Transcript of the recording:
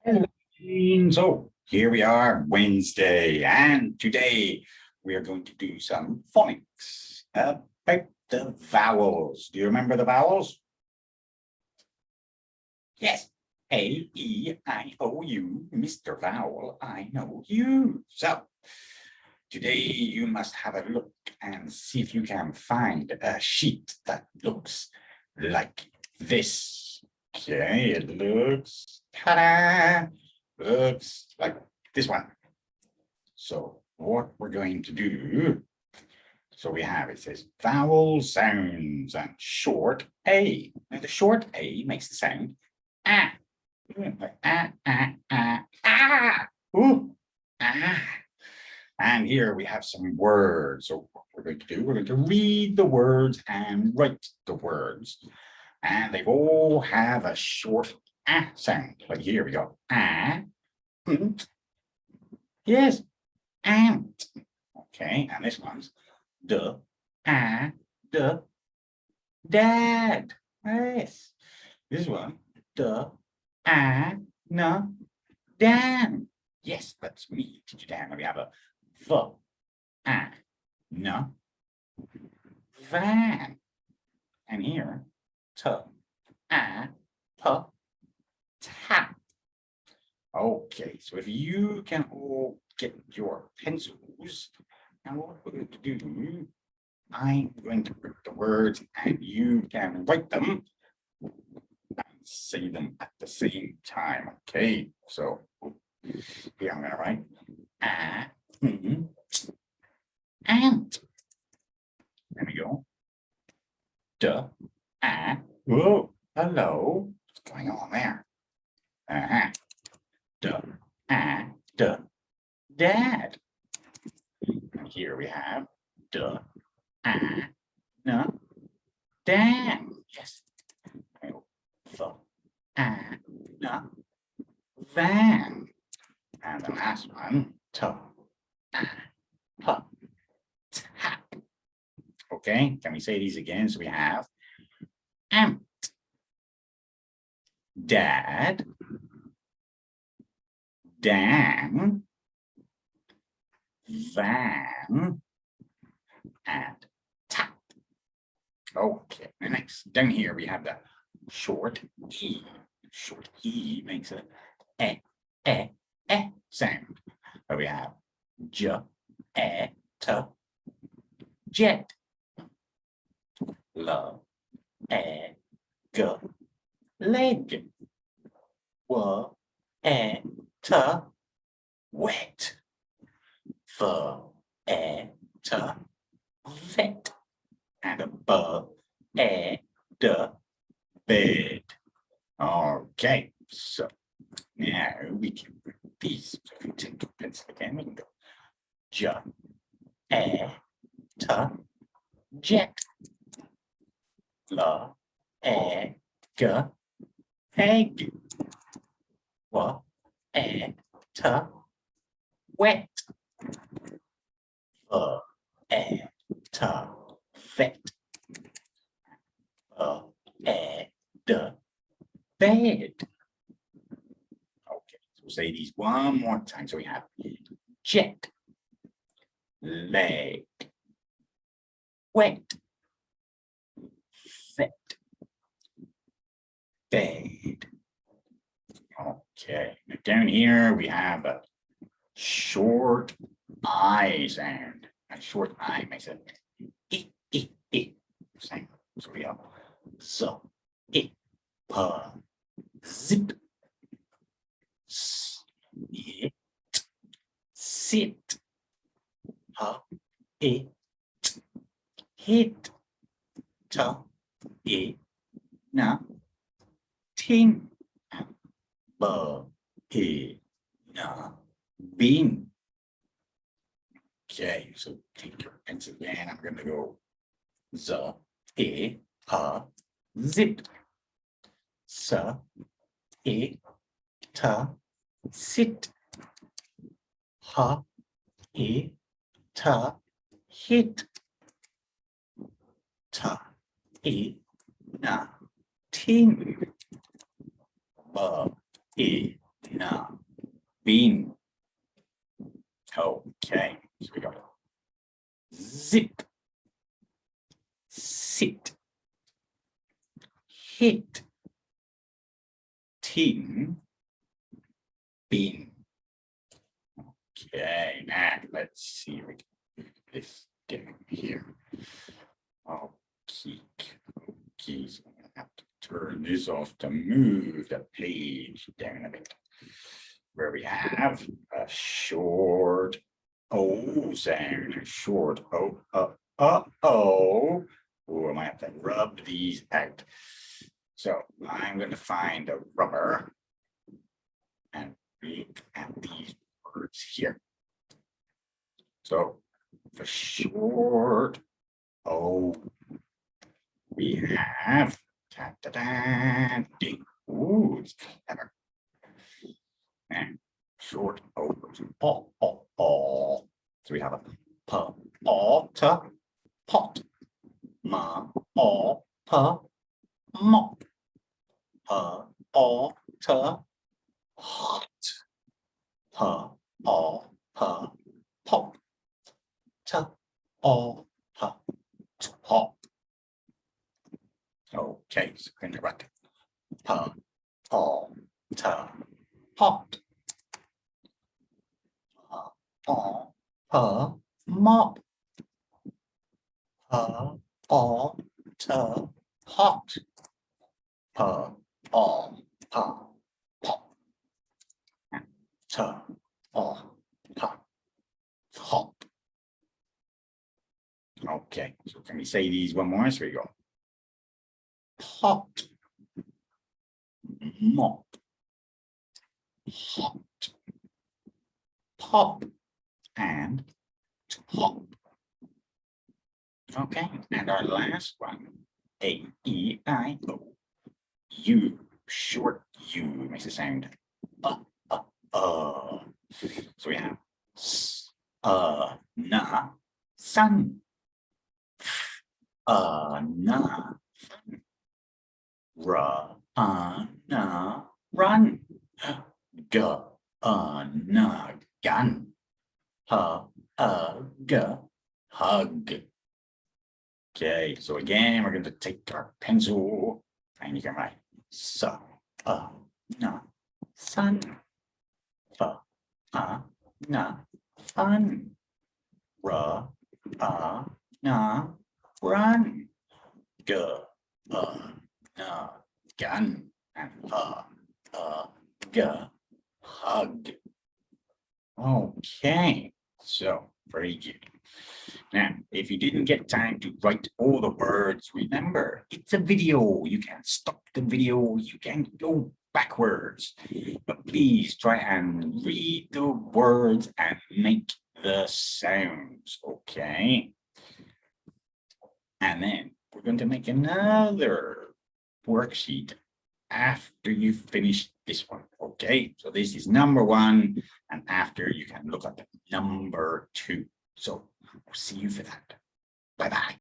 Hello. So here we are, Wednesday, and today we are going to do some phonics about the vowels. Do you remember the vowels? Yes. A, E, I, O, U, Mr. Vowel, I know you. So today you must have a look and see if you can find a sheet that looks like this. Okay, it looks, ta-da, looks like this one. So what we're going to do, so we have, it says vowel sounds and short A. Now the short A makes the sound ah. Ooh, ah. And here we have some words. So what we're going to do, we're going to read the words and write the words. And they all have a short ah sound. Like here we go. Ah. Yes. Ant. Okay. And this one's the ah the dad. Yes. This one the ah no Dan. Yes, that's me. Teacher Dan. We have a v ah no van. And here t ah p tap. Okay, so if you can all get your pencils, now what we're going to do, I'm going to put the words and you can write them and say them at the same time. Okay, so here I'm going to write ant. There we go. Whoa, hello. What's going on there? Dad. And here we have no, Dan. Yes. No, van. And the last one, tap. Okay, can we say these again? So we have ant, dad, Dan, van, and tap. Okay, the next down here we have the short E. Short E makes a sound. So we have j, t, jet, l, g, leg, w, t, wet, v, t, vet, and a b, d, bed. Okay, so now we can put these. So if we take a pencil again, we can go j, t, jet, l, g, egg, w, t, wet, v, t, vet, d, bed. Okay, so we'll say these one more time. So we have jet, leg, wet, vet, bed. Okay, now down here we have a short I sound. A short I makes a sound. So we have so it zip it sit it hit it na tin na bin. Okay, so take your pencil again. I'm going to go zip, sit, hit, na tin, na tit, tin, bin. Okay, now let's see if we can move this down here. Okay, okay, so I'm gonna have to turn this off to move the page down a bit. Where we have a short O sound, a short O, oh. Oh, I might have to rub these out. So I'm going to find a rubber and look at these words here. So for short O, we have ooh, it's clever. And short O goes oh. So we have a pot, ma, mop, hot, pop, top. Okay, so we're going to write pot, mop, hot, hop. Okay, so can we say these one more? So we go pot, mop, hot, pop, and top. Okay, and our last one, A-E-I-O, U, short U makes a sound. So we have na, sun, na, fun, na, run, na, gun, hug. Okay, so again, we're going to take our pencil and you can write na, sun, na, fun, na, run, na, gun, and hug. Okay, so very good. Now, if you didn't get time to write all the words, remember, it's a video. You can stop the video. You can go backwards. But please try and read the words and make the sounds, okay? And then we're going to make another worksheet after you finish this one, okay? So this is number 1, and after you can look at number 2. So see you for that. Bye-bye.